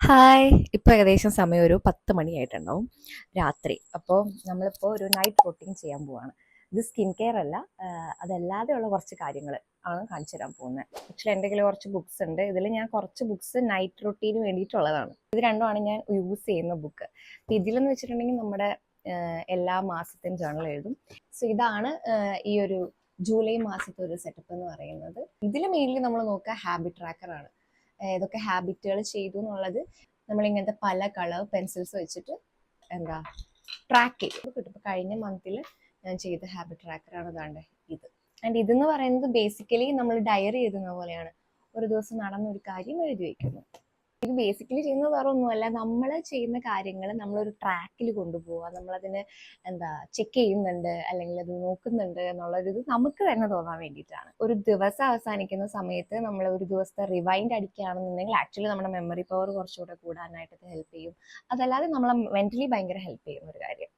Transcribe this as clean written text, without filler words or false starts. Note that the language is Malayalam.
ഹായ്! ഇപ്പോൾ ഏകദേശം സമയം ഒരു 10 മണിയായിട്ടുണ്ടാവും രാത്രി. അപ്പോൾ നമ്മളിപ്പോൾ ഒരു നൈറ്റ് റൂട്ടീൻ ചെയ്യാൻ പോവാണ്. ഇത് സ്കിൻ കെയർ അല്ല, അതല്ലാതെയുള്ള കുറച്ച് കാര്യങ്ങൾ ആണ് കാണിച്ചു തരാൻ പോകുന്നത്. ആക്ച്വലി എൻ്റെ കയ്യിൽ കുറച്ച് ബുക്സ് ഉണ്ട്. ഇതിൽ ഞാൻ കുറച്ച് ബുക്സ് നൈറ്റ് റൂട്ടീന് വേണ്ടിയിട്ടുള്ളതാണ്. ഇത് രണ്ടുമാണ് ഞാൻ യൂസ് ചെയ്യുന്ന ബുക്ക്. അപ്പോൾ ഇതിലെന്ന് വെച്ചിട്ടുണ്ടെങ്കിൽ നമ്മുടെ എല്ലാ മാസത്തെയും ജേർണൽ എഴുതും. സോ ഇതാണ് ഈ ഒരു ജൂലൈ മാസത്തെ ഒരു സെറ്റപ്പ് എന്ന് പറയുന്നത്. ഇതിൽ മെയിൻലി നമ്മൾ നോക്കുക ഹാബിറ്റ് ട്രാക്കറാണ്. ഏതൊക്കെ ഹാബിറ്റുകൾ ചെയ്തു എന്നുള്ളത് നമ്മളിങ്ങനത്തെ പല കളർ പെൻസിൽസ് വെച്ചിട്ട് എന്താ ട്രാക്ക് ചെയ്ത് കിട്ടും. ഇപ്പോൾ കഴിഞ്ഞ മന്തിൽ ഞാൻ ചെയ്ത ഹാബിറ്റ് ട്രാക്കറാണ് ഇതാണ്ട് ഇത്. ആൻഡ് ഇതെന്ന് പറയുന്നത് ബേസിക്കലി നമ്മൾ ഡയറി എഴുതുന്ന പോലെയാണ്. ഒരു ദിവസം നടന്ന ഒരു കാര്യം എഴുതി വയ്ക്കുന്നു. ഇത് ബേസിക്കലി ചെയ്യുന്നത് വേറെ ഒന്നുമല്ല, നമ്മൾ ചെയ്യുന്ന കാര്യങ്ങൾ നമ്മളൊരു ട്രാക്കിൽ കൊണ്ടുപോവുക, നമ്മളതിന് എന്താ ചെക്ക് ചെയ്യുന്നുണ്ട് അല്ലെങ്കിൽ അത് നോക്കുന്നുണ്ട് എന്നുള്ളൊരിത് നമുക്ക് തന്നെ തോന്നാൻ വേണ്ടിയിട്ടാണ്. ഒരു ദിവസം അവസാനിക്കുന്ന സമയത്ത് നമ്മൾ ഒരു ദിവസത്തെ റിവൈൻഡ് അടിക്കുകയാണെന്നുണ്ടെങ്കിൽ ആക്ച്വലി നമ്മുടെ മെമ്മറി പവർ കുറച്ചുകൂടെ കൂടാനായിട്ട് ഹെൽപ്പ് ചെയ്യും. അതല്ലാതെ നമ്മളെ മെന്റലി ഭയങ്കര ഹെൽപ്പ് ചെയ്യുന്ന ഒരു കാര്യം.